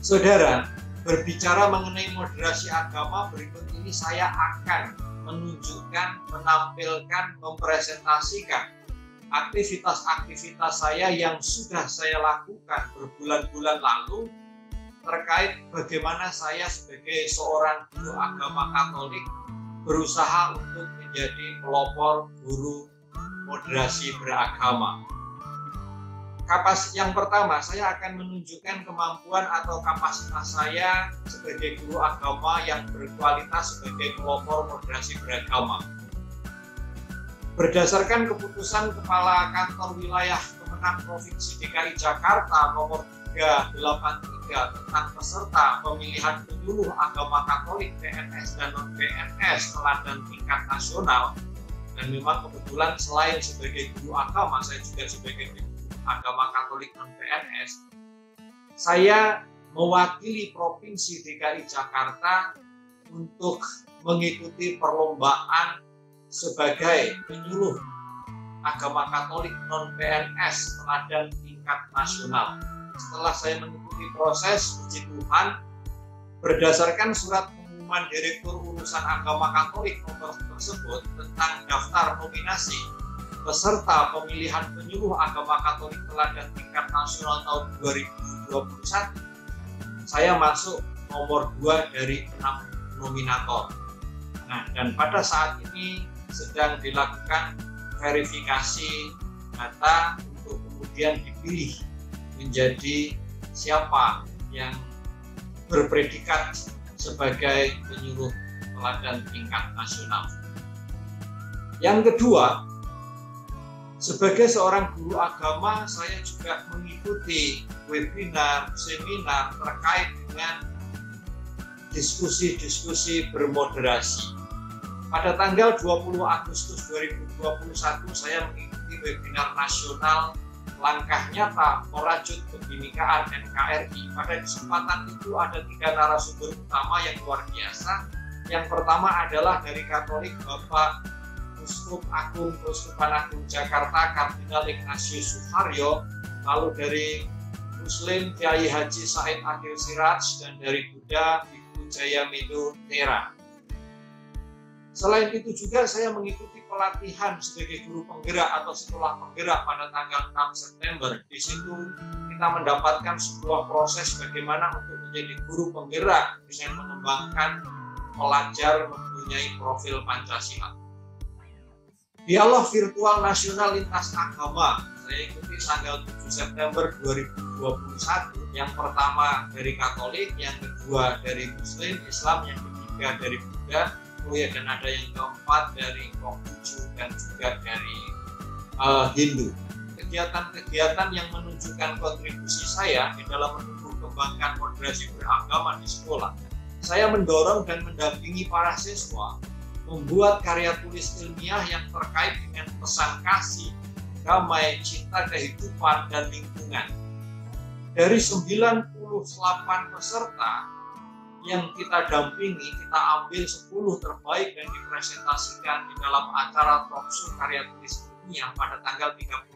Saudara, berbicara mengenai moderasi agama, berikut ini saya akan menunjukkan, menampilkan, mempresentasikan aktivitas-aktivitas saya yang sudah saya lakukan berbulan-bulan lalu terkait bagaimana saya sebagai seorang guru agama Katolik berusaha untuk menjadi pelopor guru moderasi beragama. Yang pertama, saya akan menunjukkan kemampuan atau kapasitas saya sebagai guru agama yang berkualitas sebagai pelopor moderasi beragama. Berdasarkan keputusan Kepala Kantor Wilayah Kemenang Provinsi DKI Jakarta nomor 383 tentang peserta pemilihan penyuluh agama Katolik PNS dan non-PNS teladan tingkat nasional, dan memang kebetulan selain sebagai guru agama, saya juga sebagai agama Katolik non-PNS, saya mewakili Provinsi DKI Jakarta untuk mengikuti perlombaan sebagai penyuluh agama Katolik non-PNS teladan tingkat nasional. Setelah saya mengikuti proses, puji Tuhan, berdasarkan surat pengumuman Direktur Urusan Agama Katolik nomor tersebut tentang daftar nominasi peserta pemilihan penyuluh agama Katolik teladan tingkat nasional tahun 2021, saya masuk nomor 2 dari 6 nominator. Nah, dan pada saat ini sedang dilakukan verifikasi data untuk kemudian dipilih menjadi siapa yang berpredikat sebagai penyuluh teladan tingkat nasional. Yang kedua, sebagai seorang guru agama, saya juga mengikuti webinar, seminar terkait dengan diskusi-diskusi bermoderasi. Pada tanggal 20 Agustus 2021, saya mengikuti webinar nasional Langkah Nyata Merajut Kebinekaan NKRI. Pada kesempatan itu ada 3 narasumber utama yang luar biasa. Yang pertama adalah dari Katolik Bapak Uskup Agung Keuskupan Agung Jakarta Kardinal Ignatius Suharyo, lalu dari Muslim Kiai Haji Said Akil Siraj, dan dari Buddha Ibu Jaya Medo Tera. Selain itu juga saya mengikuti pelatihan sebagai guru penggerak atau sekolah penggerak pada tanggal 6 September. Di situ kita mendapatkan sebuah proses bagaimana untuk menjadi guru penggerak dengan mengembangkan pelajar mempunyai profil Pancasila. Dialog Virtual Nasional Lintas Agama, saya ikuti tanggal 7 September 2021. Yang pertama dari Katolik, yang kedua dari Muslim, Islam, yang ketiga dari Buddha, dan ada yang keempat dari Konghucu dan juga dari Hindu. Kegiatan-kegiatan yang menunjukkan kontribusi saya di dalam menumbuh kembangkan moderasi beragama di sekolah. Saya mendorong dan mendampingi para siswa membuat karya tulis ilmiah yang terkait dengan pesan kasih, damai, cinta kehidupan, dan lingkungan. Dari 98 peserta yang kita dampingi, kita ambil 10 terbaik dan dipresentasikan di dalam acara talkshow karya tulis ilmiah pada tanggal 31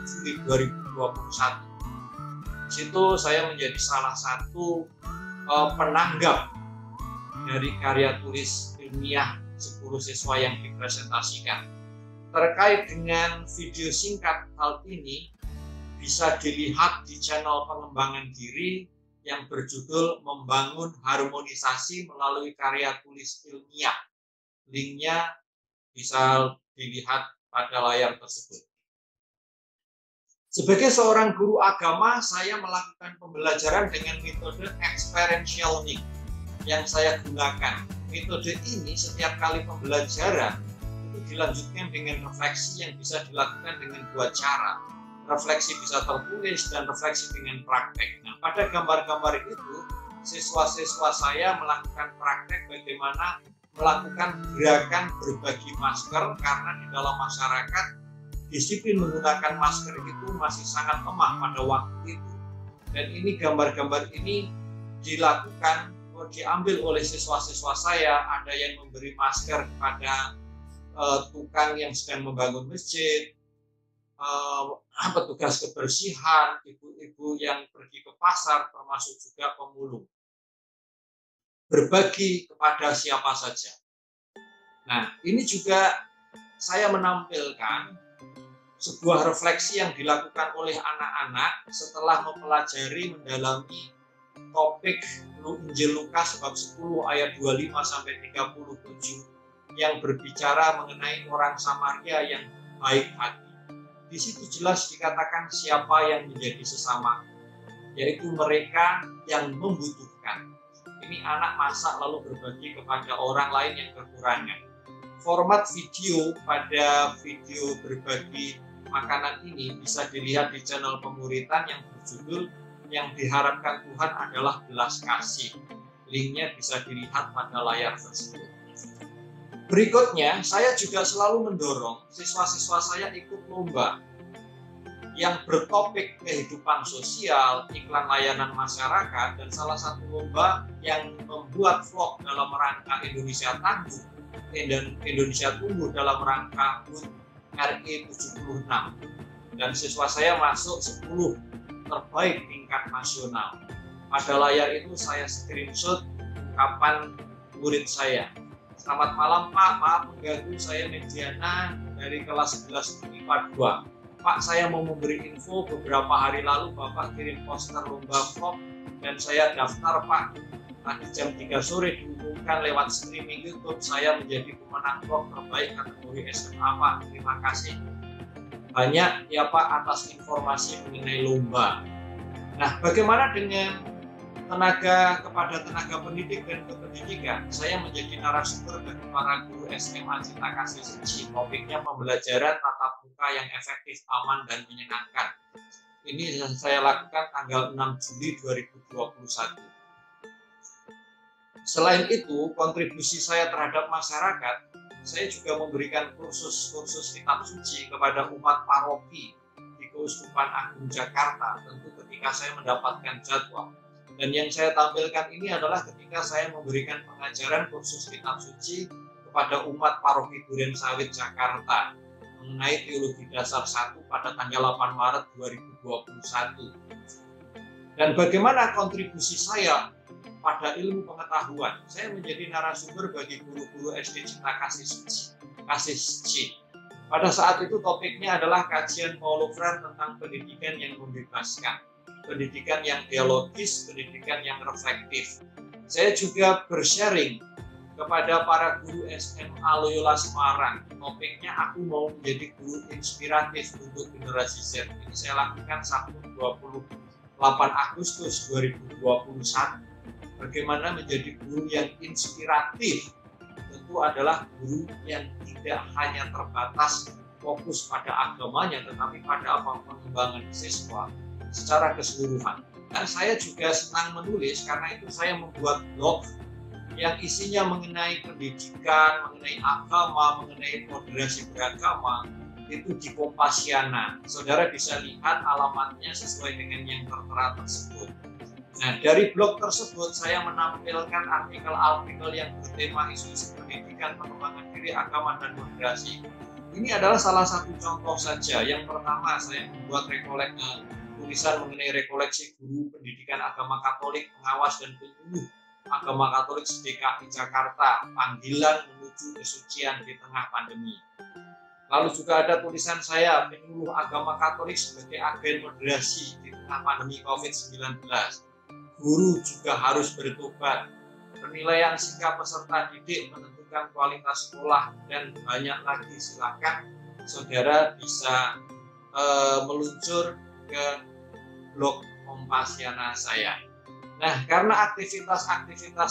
Juli 2021. Di situ saya menjadi salah satu penanggap dari karya tulis ilmiah 10 siswa yang dipresentasikan. Terkait dengan video singkat hal ini bisa dilihat di channel pengembangan diri yang berjudul Membangun Harmonisasi Melalui Karya Tulis Ilmiah. Linknya bisa dilihat pada layar tersebut. Sebagai seorang guru agama, saya melakukan pembelajaran dengan metode experiential learning yang saya gunakan. Metode ini setiap kali pembelajaran itu dilanjutkan dengan refleksi yang bisa dilakukan dengan 2 cara. Refleksi bisa tertulis dan refleksi dengan praktek. Nah, pada gambar-gambar itu, siswa-siswa saya melakukan praktek bagaimana melakukan gerakan berbagi masker, karena di dalam masyarakat disiplin menggunakan masker itu masih sangat lemah pada waktu itu. Dan ini gambar-gambar ini dilakukan, diambil oleh siswa-siswa saya. Ada yang memberi masker kepada tukang yang sedang membangun masjid, petugas kebersihan, ibu-ibu yang pergi ke pasar, termasuk juga pemulung. Berbagi kepada siapa saja. Nah, ini juga saya menampilkan sebuah refleksi yang dilakukan oleh anak-anak setelah mempelajari mendalami topik Injil Lukas bab 10 ayat 25 sampai 37 yang berbicara mengenai orang Samaria yang baik hati. Di situ jelas dikatakan siapa yang menjadi sesama, yaitu mereka yang membutuhkan. Ini anak masak lalu berbagi kepada orang lain yang kekurangan. Format video pada video berbagi makanan ini bisa dilihat di channel Pemuritan yang berjudul Yang Diharapkan Tuhan Adalah Belas Kasih. Linknya bisa dilihat pada layar tersebut. Berikutnya, saya juga selalu mendorong siswa-siswa saya ikut lomba yang bertopik kehidupan sosial, iklan layanan masyarakat, dan salah satu lomba yang membuat vlog dalam rangka Indonesia Tangguh dan Indonesia Tumbuh dalam rangka HUT RE 76. Dan siswa saya masuk 10 terbaik tingkat nasional. Pada layar itu saya screenshot ungkapan murid saya. Selamat malam Pak, maaf mengganggu, saya Mediana dari kelas 11 IPA 2. Pak, saya mau memberi info, beberapa hari lalu Bapak kirim poster lomba vlog dan saya daftar Pak. Tadi jam 3 sore diumumkan lewat streaming YouTube saya menjadi pemenang vlog terbaik kategori SMA Pak. Terima kasih banyak ya Pak atas informasi mengenai lomba. Nah, bagaimana dengan kepada tenaga pendidik dan kependidikan? Saya menjadi narasumber bagi para guru SMA Cinta Kasih Suci. Topiknya pembelajaran tatap muka yang efektif, aman, dan menyenangkan. Ini yang saya lakukan tanggal 6 Juli 2021. Selain itu, kontribusi saya terhadap masyarakat, saya juga memberikan kursus kitab suci kepada umat paroki di Keuskupan Agung Jakarta, tentu ketika saya mendapatkan jadwal. Dan yang saya tampilkan ini adalah ketika saya memberikan pengajaran kursus kitab suci kepada umat paroki Duren Sawit Jakarta mengenai teologi dasar 1 pada tanggal 8 Maret 2021. Dan bagaimana kontribusi saya pada ilmu pengetahuan? Saya menjadi narasumber bagi guru-guru SD Cinta Kasih Suci. Pada saat itu topiknya adalah kajian Paulo Freire tentang pendidikan yang membebaskan, pendidikan yang dialogis, pendidikan yang reflektif. Saya juga bersharing kepada para guru SMA Loyola Semarang. Topiknya aku mau menjadi guru inspiratif untuk generasi Z. Ini saya lakukan Sabtu 28 Agustus 2021. Bagaimana menjadi guru yang inspiratif? Tentu adalah guru yang tidak hanya terbatas fokus pada agamanya, tetapi pada pengembangan siswa secara keseluruhan. Dan saya juga senang menulis, karena itu saya membuat blog yang isinya mengenai pendidikan, mengenai agama, mengenai moderasi beragama, itu di Kompasiana. Saudara bisa lihat alamatnya sesuai dengan yang tertera tersebut. Nah, dari blog tersebut saya menampilkan artikel-artikel yang bertema isu-isu pendidikan, pengembangan diri, agama, dan moderasi. Ini adalah salah satu contoh saja. Yang pertama, saya membuat tulisan mengenai rekoleksi guru pendidikan agama Katolik, pengawas dan penyuluh agama Katolik DKI Jakarta, panggilan menuju kesucian di tengah pandemi. Lalu juga ada tulisan saya, penyuluh agama Katolik sebagai agen moderasi di tengah pandemi COVID-19. Guru juga harus bertobat. Penilaian sikap peserta didik menentukan kualitas sekolah, dan banyak lagi. Silakan saudara bisa meluncur ke blog Kompasiana saya. Nah, karena aktivitas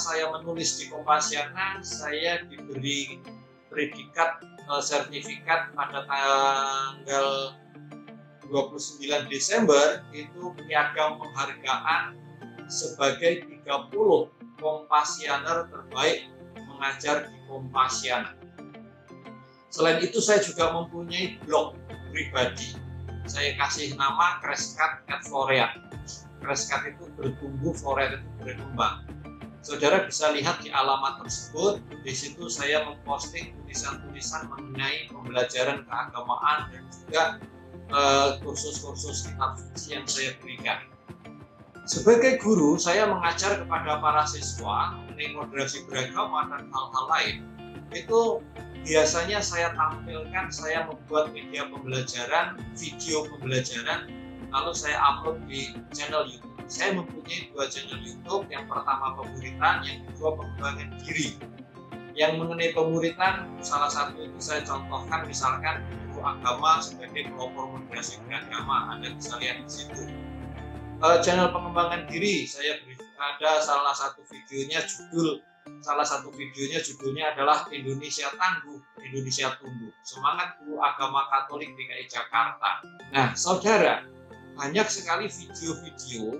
saya menulis di Kompasiana, saya diberi predikat sertifikat pada tanggal 29 Desember itu piagam penghargaan sebagai 30 Kompasianer terbaik mengajar di Kompasiana. Selain itu saya juga mempunyai blog pribadi. Saya kasih nama Crescat@Floreat. Crescat itu bertumbuh, Floreat itu berkembang. Saudara bisa lihat di alamat tersebut. Di situ saya memposting tulisan-tulisan mengenai pembelajaran keagamaan dan juga kursus-kursus kitab suci yang saya berikan. Sebagai guru, saya mengajar kepada para siswa mengenai moderasi beragama dan hal-hal lain. Itu biasanya saya tampilkan, saya membuat media pembelajaran, video pembelajaran, lalu saya upload di channel YouTube. Saya mempunyai 2 channel YouTube, yang pertama pemuritan, yang kedua pengembangan diri. Yang mengenai pemuritan, salah satu itu saya contohkan misalkan guru agama sebagai pelopor moderasi beragama, Anda bisa lihat di situ. Channel pengembangan diri, saya ada salah satu videonya judulnya adalah Indonesia Tangguh, Indonesia Tumbuh, Semangat Guru Agama Katolik DKI Jakarta. Nah, saudara, banyak sekali video-video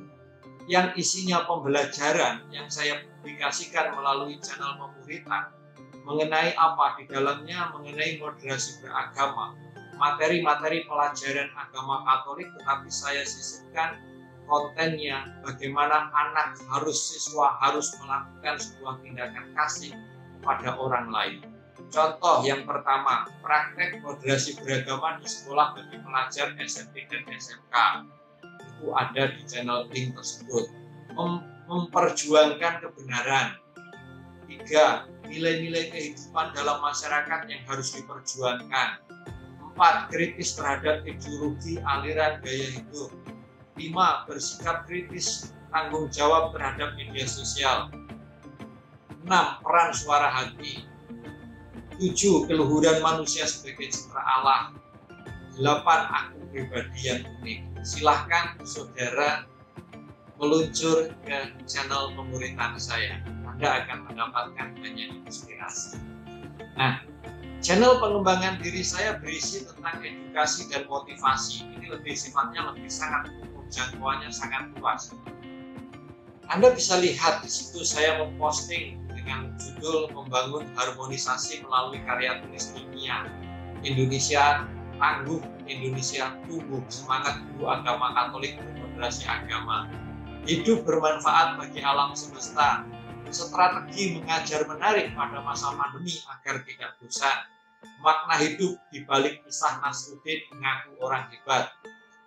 yang isinya pembelajaran yang saya publikasikan melalui channel pemuritan mengenai apa di dalamnya, mengenai moderasi beragama, materi-materi pelajaran agama Katolik, tetapi saya sisipkan kontennya bagaimana siswa harus melakukan sebuah tindakan kasih pada orang lain. Contoh yang pertama, praktek moderasi beragama di sekolah bagi pelajar SMP dan SMK. Itu ada di channel link tersebut. Memperjuangkan kebenaran. 3. Nilai-nilai kehidupan dalam masyarakat yang harus diperjuangkan. 4. Kritis terhadap ideologi aliran gaya hidup. 5. Bersikap kritis, tanggung jawab terhadap media sosial. 6. Peran suara hati. 7. Keluhuran manusia sebagai citra Allah. 8. Aku pribadi yang unik. Silahkan saudara meluncur ke channel pemuritan saya. Anda akan mendapatkan banyak inspirasi. Nah, channel pengembangan diri saya berisi tentang edukasi dan motivasi. Ini sifatnya sangat umum, jangkauannya sangat luas. Anda bisa lihat di situ saya memposting dengan judul Membangun Harmonisasi Melalui Karya Tulis Ilmiah, Indonesia Tangguh, Indonesia Tumbuh, Semangat Guru Agama Katolik Moderasi Agama, Hidup Bermanfaat Bagi Alam Semesta, Strategi Mengajar Menarik pada Masa Pandemi Agar Tidak Bosan, Makna Hidup di Balik Kisah Nasruddin Mengaku Orang Hebat,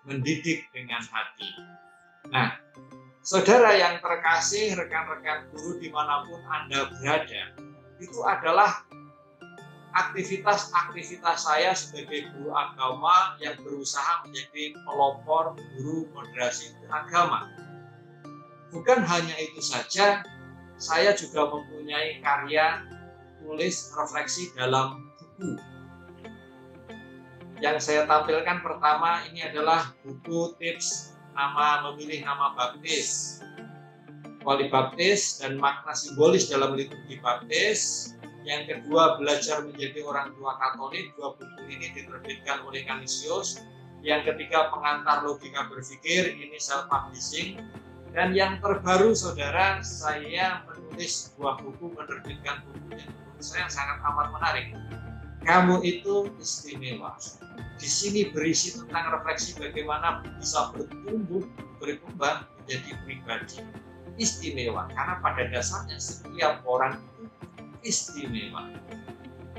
Mendidik Dengan Hati. Nah, saudara yang terkasih, rekan-rekan guru dimanapun Anda berada, itu adalah aktivitas-aktivitas saya sebagai guru agama yang berusaha menjadi pelopor guru moderasi beragama. Bukan hanya itu saja, saya juga mempunyai karya tulis refleksi dalam buku. Yang saya tampilkan pertama ini adalah buku tips memilih nama baptis, wali baptis dan makna simbolis dalam liturgi baptis. Yang kedua, belajar menjadi orang tua Katolik. 2 buku ini diterbitkan oleh Canisius. Yang ketiga, pengantar logika berpikir, ini self publishing. Dan yang terbaru saudara, saya menulis 2 buku, menerbitkan buku yang menurut saya sangat amat menarik. Kamu itu istimewa. Di sini berisi tentang refleksi bagaimana bisa berkembang menjadi pribadi istimewa. Karena pada dasarnya setiap orang itu istimewa.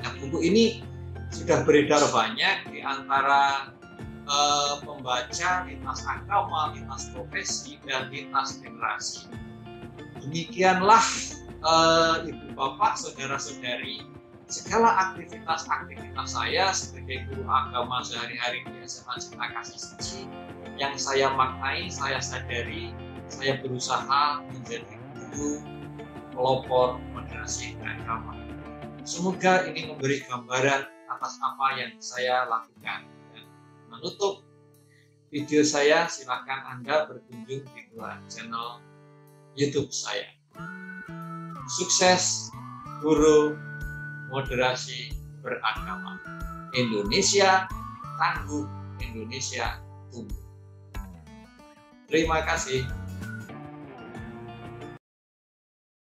Nah, buku ini sudah beredar banyak di antara pembaca lintas agama, lintas profesi, dan lintas generasi. Demikianlah Ibu Bapak, Saudara-saudari, segala aktivitas-aktivitas saya sebagai guru agama sehari-hari di SMA Cinta Kasih Suci yang saya maknai, saya sadari, saya berusaha menjadi guru pelopor moderasi beragama. Semoga ini memberi gambaran atas apa yang saya lakukan. Menutup video saya, silakan Anda berkunjung di channel YouTube saya. Sukses Guru Moderasi Beragama. Indonesia Tangguh, Indonesia Tumbuh. Terima kasih.